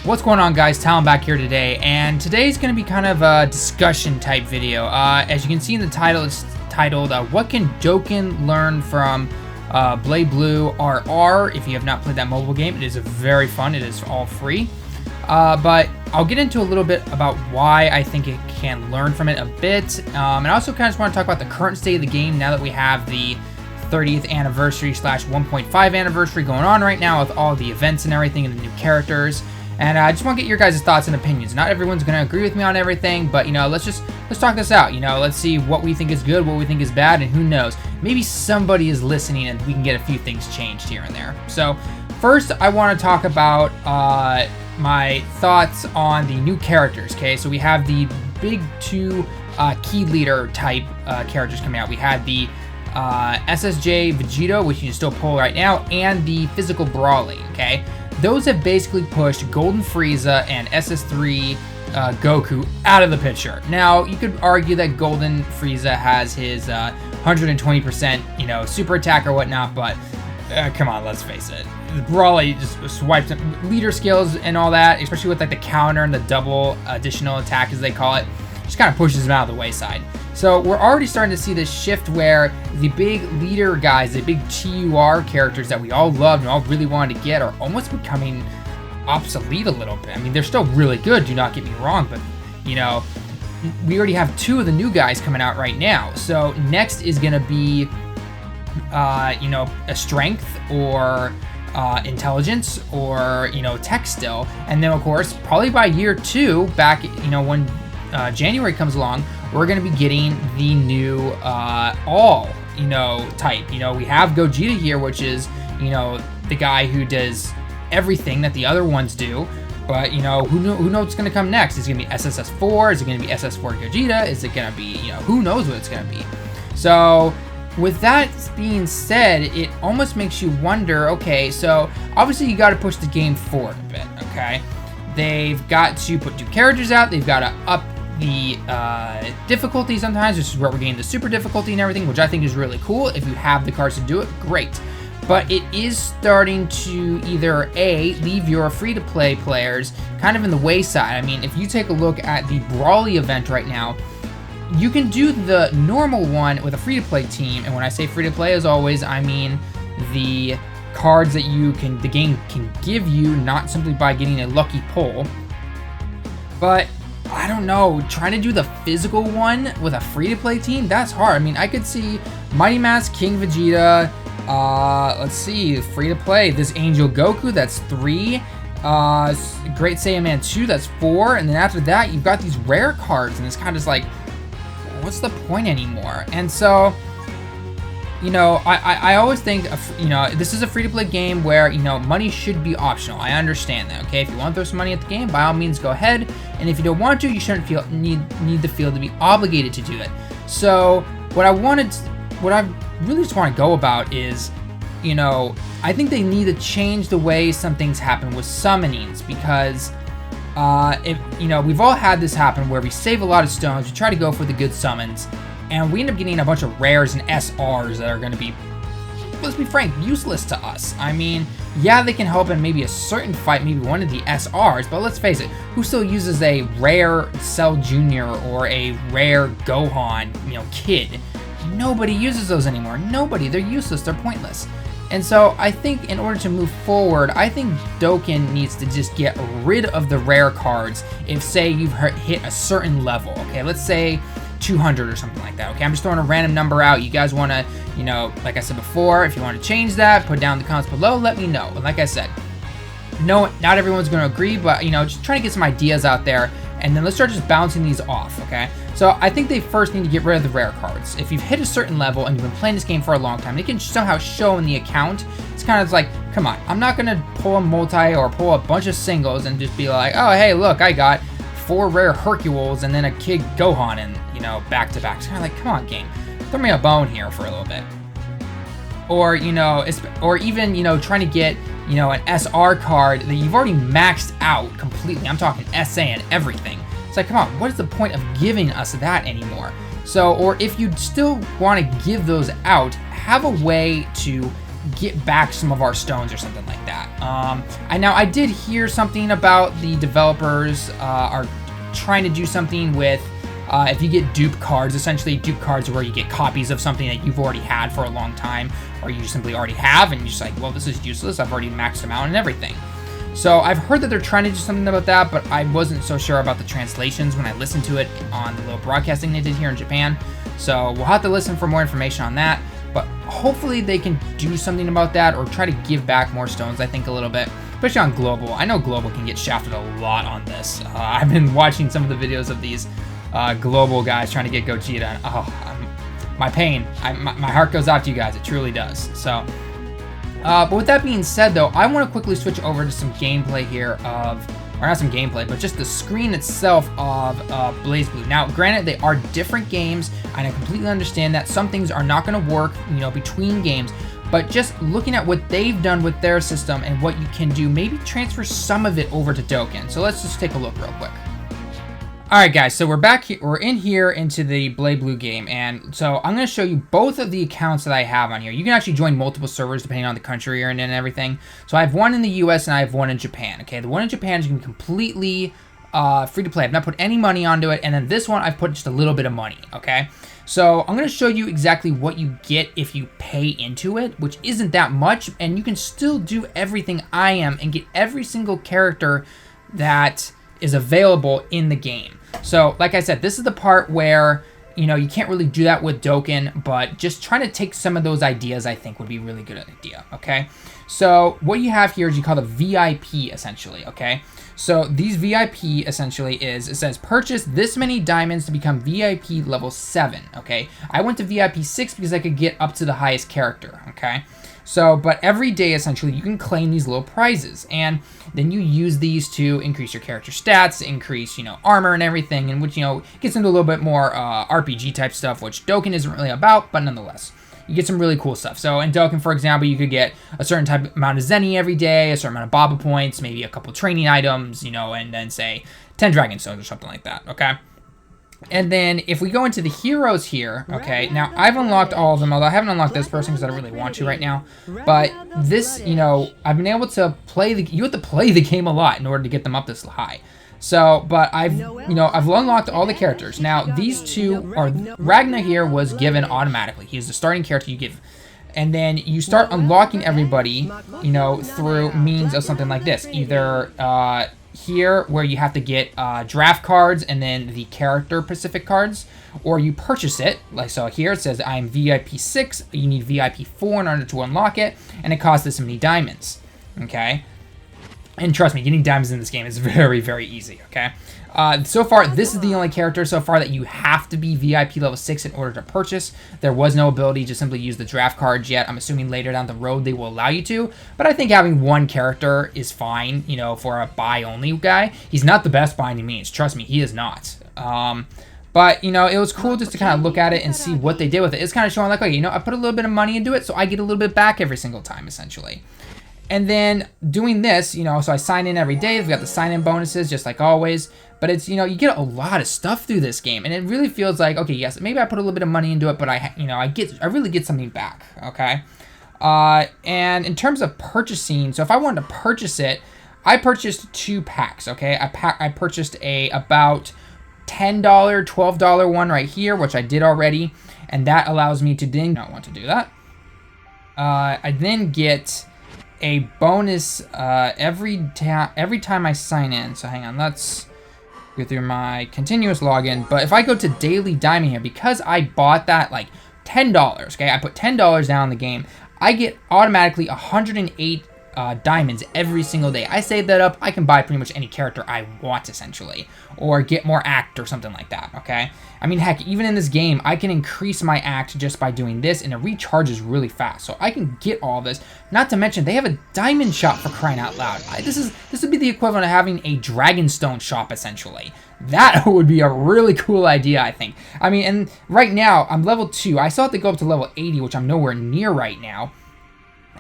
What's going on, guys? Talon back here today, and today's going to be kind of a discussion type video. As you can see in the title, it's titled what can Dokkan learn from Blazblue RR. If you have not played that mobile game, it is very fun. It is all free. But I'll get into a little bit about why I think it can learn from it a bit. And I also kind of just want to talk about the current state of the game now that we have the 30th anniversary / 1.5 anniversary going on right now with all the events and everything and the new characters. And I just want to get your guys' thoughts and opinions. Not everyone's going to agree with me on everything, but, you know, let's talk this out. You know, let's see what we think is good, what we think is bad, and who knows. Maybe somebody is listening and we can get a few things changed here and there. So, first, I want to talk about my thoughts on the new characters, okay? So, we have the big two key leader type characters coming out. We had the SSJ Vegeta, which you can still pull right now, and the physical Brawly, okay? Those have basically pushed Golden Frieza and SS3 Goku out of the picture. Now, you could argue that Golden Frieza has his 120%, you know, super attack or whatnot, but come on, let's face it. Brawly just swipes leader skills and all that, especially with like the counter and the double additional attack, as they call it, just kind of pushes him out of the wayside. So we're already starting to see this shift where the big leader guys, the big TUR characters that we all loved and all really wanted to get are almost becoming obsolete a little bit. I mean, they're still really good, do not get me wrong, but, you know, we already have two of the new guys coming out right now. So next is going to be, you know, a strength or intelligence or, you know, tech still. And then, of course, probably by year 2, back, you know, when January comes along, we're going to be getting the new all, you know, type. You know, we have Gogeta here, which is, you know, the guy who does everything that the other ones do. But, you know, who knows what's going to come next? Is it going to be SSS4? Is it going to be SS4 Gogeta? Is it going to be, you know, who knows what it's going to be? So, with that being said, it almost makes you wonder, okay, so obviously you got to push the game forward a bit, okay? They've got to put new characters out. They've got to up the difficulty sometimes, which is where we're getting the super difficulty and everything, which I think is really cool. If you have the cards to do it, great. But it is starting to either A, leave your free-to-play players kind of in the wayside. I mean, if you take a look at the Brawly event right now, you can do the normal one with a free-to-play team. And when I say free-to-play, as always, I mean the cards that the game can give you, not simply by getting a lucky pull. But I don't know, trying to do the physical one with a free-to-play team, that's hard. I mean, I could see Mighty Mask King Vegeta, let's see, free-to-play, this Angel Goku, that's 3, Great Saiyan Man 2, that's 4, and then after that, you've got these rare cards, and it's kind of just like, what's the point anymore? And so, you know, I always think, you know, this is a free-to-play game where, you know, money should be optional. I understand that, okay? If you want to throw some money at the game, by all means, go ahead. And if you don't want to, you shouldn't need to feel to be obligated to do it. So, what I really just want to go about is, you know, I think they need to change the way some things happen with summonings, because if, you know, we've all had this happen where we save a lot of stones, we try to go for the good summons, and we end up getting a bunch of rares and SRs that are going to be, let's be frank, useless to us. I mean, yeah, they can help in maybe a certain fight, maybe one of the SRs, but let's face it, who still uses a rare Cell Jr. or a rare Gohan, you know, kid? Nobody uses those anymore. Nobody. They're useless. They're pointless. And so I think in order to move forward, I think Dokkan needs to just get rid of the rare cards if, say, you've hit a certain level. Okay, let's say 200 or something like that. Okay, I'm just throwing a random number out. You guys want to, you know, like I said before, if you want to change that, put down in the comments below, let me know. And like I said, no, not everyone's going to agree, but, you know, just trying to get some ideas out there, and then let's start just bouncing these off, okay? So I think they first need to get rid of the rare cards. If you've hit a certain level and you've been playing this game for a long time, they can somehow show in the account. It's kind of like, come on, I'm not going to pull a multi or pull a bunch of singles and just be like, oh, hey, look, I got 4 rare Hercules and then a Kid Gohan and, you know, back to back. It's kind of like, come on, game, throw me a bone here for a little bit. Or, you know, or even, you know, trying to get, you know, an SR card that you've already maxed out completely. I'm talking SA and everything. It's like, come on, what is the point of giving us that anymore? So, or if you still want to give those out, have a way to get back some of our stones or something like that. I did hear something about the developers are trying to do something with if you get dupe cards. Essentially, dupe cards are where you get copies of something that you've already had for a long time, or you simply already have, and you're just like, well, this is useless. I've already maxed them out and everything. So I've heard that they're trying to do something about that, but I wasn't so sure about the translations when I listened to it on the little broadcasting they did here in Japan. So we'll have to listen for more information on that, but hopefully they can do something about that or try to give back more stones, I think, a little bit, especially on Global. I know Global can get shafted a lot on this. I've been watching some of the videos of these Global guys trying to get Gogeta, and my pain. My heart goes out to you guys. It truly does. So, but with that being said, though, I want to quickly switch over to some gameplay here or not some gameplay, but just the screen itself of Blazblue. Now, granted, they are different games, and I completely understand that some things are not going to work, between games, but just looking at what they've done with their system and what you can do, maybe transfer some of it over to Dokkan. So let's just take a look real quick. Alright guys, so we're back here, we're in here into the Blazblue game, and so I'm going to show you both of the accounts that I have on here. You can actually join multiple servers depending on the country you're in and everything. So I have one in the US and I have one in Japan, okay? The one in Japan is completely free to play. I've not put any money onto it, and then this one I've put just a little bit of money, okay? So I'm going to show you exactly what you get if you pay into it, which isn't that much, and you can still do everything I am and get every single character that is available in the game. So, like I said, this is the part where, you can't really do that with Dokkan, but just trying to take some of those ideas, I think, would be a really good idea, okay? So, what you have here is you call the VIP, essentially, okay? So, these VIP, essentially, it says, purchase this many diamonds to become VIP level 7, okay? I went to VIP 6 because I could get up to the highest character, okay? So, but every day, essentially, you can claim these little prizes, and then you use these to increase your character stats, increase, armor and everything, and which, gets into a little bit more RPG type stuff, which Dokkan isn't really about, but nonetheless, you get some really cool stuff. So in Dokkan, for example, you could get a certain type amount of Zenny every day, a certain amount of Baba points, maybe a couple training items, and then say 10 Dragon Stones or something like that, okay? And then if we go into the heroes here, okay, now I've unlocked all of them, although I haven't unlocked this person because I don't really want to right now. But this, I've been able to play you have to play the game a lot in order to get them up this high. So, but I've unlocked all the characters. Now, these two are, Ragnar here was given automatically. He's the starting character you give. And then you start unlocking everybody, through means of something like this. Either, here where you have to get draft cards and then the character Pacific cards, or you purchase it, like so here it says I'm VIP 6, you need VIP 4 in order to unlock it, and it costs this many diamonds, okay? And trust me, getting diamonds in this game is very, very easy, okay? So far, this is the only character so far that you have to be VIP level 6 in order to purchase. There was no ability to simply use the draft cards yet. I'm assuming later down the road they will allow you to. But I think having one character is fine, for a buy-only guy. He's not the best by any means. Trust me, he is not. But, it was cool just to kind of look at it and see what they did with it. It's kind of showing like, okay, I put a little bit of money into it, so I get a little bit back every single time, essentially. And then doing this, so I sign in every day. We've got the sign-in bonuses, just like always. But it's, you get a lot of stuff through this game. And it really feels like, okay, yes, maybe I put a little bit of money into it, but I really get something back, okay? And in terms of purchasing, so if I wanted to purchase it, I purchased 2 packs, okay? I purchased about $10, $12 one right here, which I did already. And that allows me to then not want to do that. I then get a bonus every time I sign in. So hang on, let's go through my continuous login. But if I go to daily diamond here, because I bought that like $10, okay, I put $10 down in the game, I get automatically 108 diamonds every single day. I save that up, I can buy pretty much any character I want, essentially, or get more act or something like that, okay? I mean, heck, even in this game, I can increase my act just by doing this, and it recharges really fast, so I can get all this. Not to mention, they have a diamond shop, for crying out loud. This would be the equivalent of having a Dragonstone shop, essentially. That would be a really cool idea, I think. I mean, and right now, I'm level 2. I still have to go up to level 80, which I'm nowhere near right now.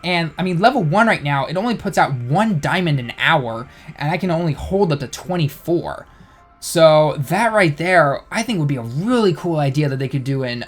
And, I mean, level 1 right now, it only puts out 1 diamond an hour, and I can only hold up to 24. So that right there, I think would be a really cool idea that they could do in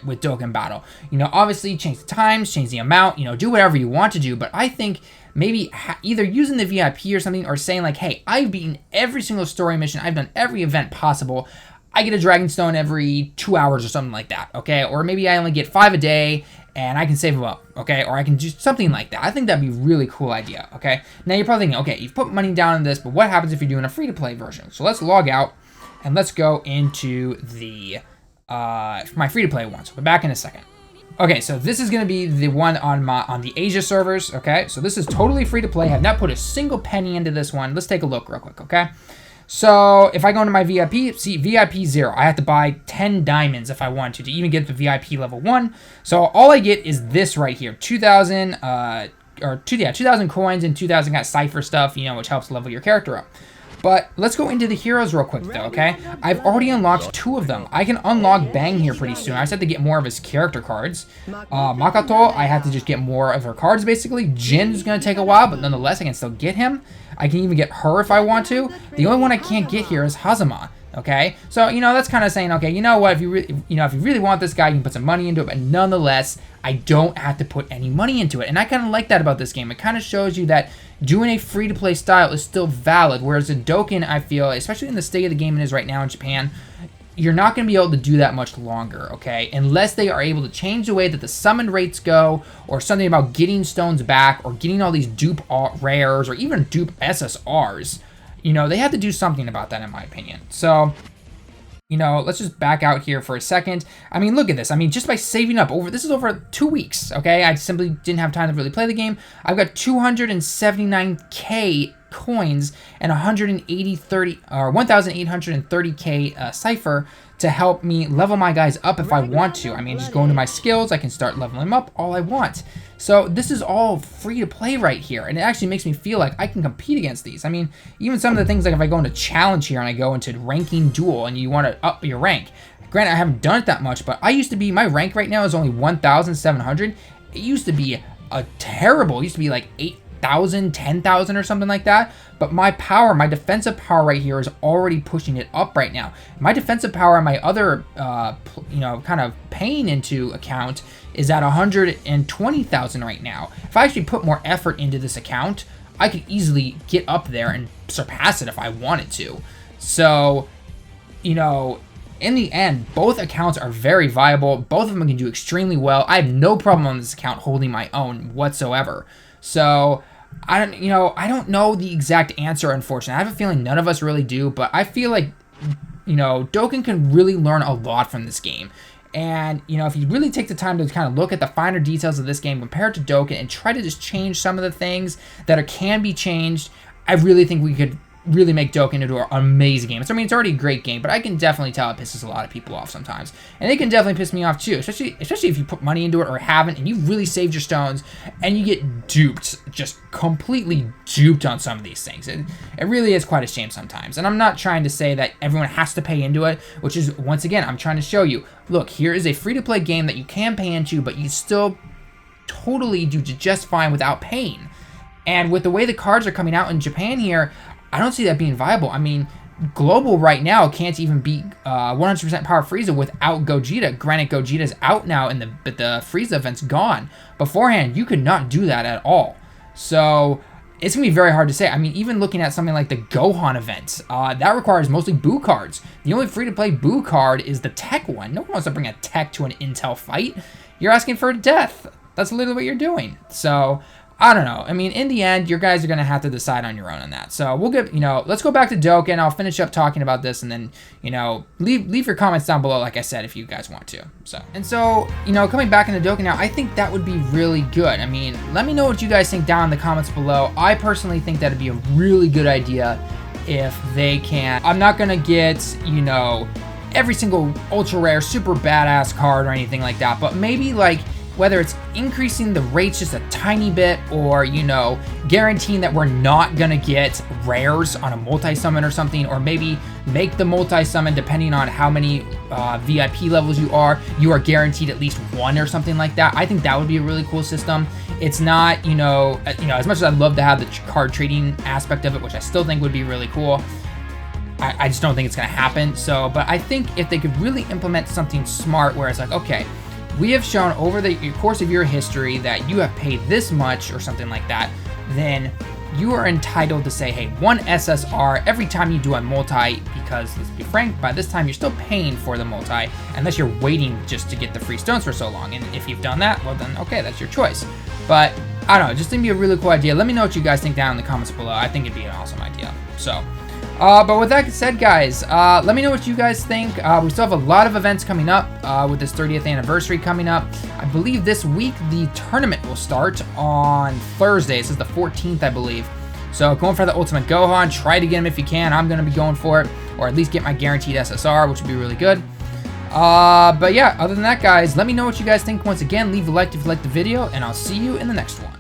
with Dokkan Battle. You know, obviously change the times, change the amount, you know, do whatever you want to do. But I think maybe either using the VIP or something, or saying like, hey, I've beaten every single story mission, I've done every event possible. I get a Dragon Stone every 2 hours or something like that, okay? Or maybe I only get 5 a day and I can save them up, okay? Or I can do something like that. I think that'd be a really cool idea, okay? Now you're probably thinking, okay, you've put money down in this, but what happens if you're doing a free-to-play version? So let's log out and let's go into the my free-to-play one. So we're back in a second. Okay, so this is gonna be the one on the Asia servers, okay? So this is totally free-to-play. I have not put a single penny into this one. Let's take a look real quick, okay? So if I go into my VIP, see VIP 0, I have to buy 10 diamonds if I want to even get the VIP level 1. So all I get is this right here, 2,000 2,000 coins and 2,000 got cipher stuff, you know, which helps level your character up. But let's go into the heroes real quick though, okay? I've already unlocked 2 of them. I can unlock Bang here pretty soon. I just have to get more of his character cards. Makato, I have to just get more of her cards basically. Jin's gonna take a while, but nonetheless I can still get him. I can even get her if I want to. The only one I can't get here is Hazama. Okay, so you know that's kind of saying, okay, you know what? If you really want this guy, you can put some money into it. But nonetheless, I don't have to put any money into it, and I kind of like that about this game. It kind of shows you that doing a free-to-play style is still valid. Whereas a Dokkan, I feel, especially in the state of the game it is right now in Japan, you're not going to be able to do that much longer, okay? Unless they are able to change the way that the summon rates go, or something about getting stones back, or getting all these dupe rares, or even dupe SSRs. You know, they have to do something about that, in my opinion. So, you know, let's just back out here for a second. I mean, look at this. I mean, just by saving up this is over 2 weeks, okay? I simply didn't have time to really play the game. I've got 279k coins and 1,830k cipher to help me level my guys up if I want to. I mean, just go into my skills, I can start leveling them up all I want. So this is all free to play right here, and it actually makes me feel like I can compete against these. I mean, even some of the things like if I go into challenge here and I go into ranking duel and you want to up your rank. Granted, I haven't done it that much, but I used to be, my rank right now is only 1,700. It used to be it used to be like 8,000, 10,000 or something like that. But my power, my defensive power right here is already pushing it up right now. My defensive power on my other, you know, kind of paying into account is at 120,000 right now. If I actually put more effort into this account, I could easily get up there and surpass it if I wanted to. So, you know, in the end, both accounts are very viable. Both of them can do extremely well. I have no problem on this account holding my own whatsoever. So, I don't know the exact answer, unfortunately. I have a feeling none of us really do, but I feel like, you know, Dokkan can really learn a lot from this game. And, you know, if you really take the time to kind of look at the finer details of this game compared to Dokkan and try to just change some of the things that can be changed, I really think we could really make Dokkan into an amazing game. I mean, it's already a great game, but I can definitely tell it pisses a lot of people off sometimes. And it can definitely piss me off too, especially if you put money into it or haven't, and you've really saved your stones, and you get duped, just completely duped on some of these things. It really is quite a shame sometimes. And I'm not trying to say that everyone has to pay into it, which is, once again, I'm trying to show you, look, here is a free-to-play game that you can pay into, but you still totally do just fine without paying. And with the way the cards are coming out in Japan here, I don't see that being viable. I mean, Global right now can't even beat 100% Power Frieza without Gogeta. Granted, Gogeta's out now, but the Frieza event's gone. Beforehand, you could not do that at all. So it's going to be very hard to say. I mean, even looking at something like the Gohan event, that requires mostly Buu cards. The only free-to-play Buu card is the Tech one. No one wants to bring a Tech to an Intel fight. You're asking for death. That's literally what you're doing. So I don't know. I mean, in the end, you guys are going to have to decide on your own on that. So we'll get, you know, let's go back to Dokkan. I'll finish up talking about this, and then, you know, leave your comments down below, like I said, if you guys want to. So, you know, coming back into Dokkan now, I think that would be really good. I mean, let me know what you guys think down in the comments below. I personally think that'd be a really good idea if they can. I'm not going to get, you know, every single ultra rare, super badass card or anything like that, but maybe like, whether it's increasing the rates just a tiny bit, or, you know, guaranteeing that we're not gonna get rares on a multi-summon or something, or maybe make the multi-summon, depending on how many VIP levels you are guaranteed at least one or something like that. I think that would be a really cool system. It's not, you know, as much as I'd love to have the card trading aspect of it, which I still think would be really cool, I just don't think it's going to happen. So, but I think if they could really implement something smart where it's like, okay, we have shown over the course of your history that you have paid this much or something like that, then you are entitled to say, hey, 1 SSR every time you do a multi, because let's be frank, by this time you're still paying for the multi, unless you're waiting just to get the free stones for so long. And if you've done that, well then, okay, that's your choice. But I don't know, just think it'd be a really cool idea. Let me know what you guys think down in the comments below. I think it'd be an awesome idea. So, but with that said, guys, let me know what you guys think. We still have a lot of events coming up with this 30th anniversary coming up. I believe this week the tournament will start on Thursday. This is the 14th, I believe. So going for the Ultimate Gohan, try to get him if you can. I'm going to be going for it, or at least get my guaranteed SSR, which would be really good. But yeah, other than that, guys, let me know what you guys think. Once again, leave a like if you liked the video, and I'll see you in the next one.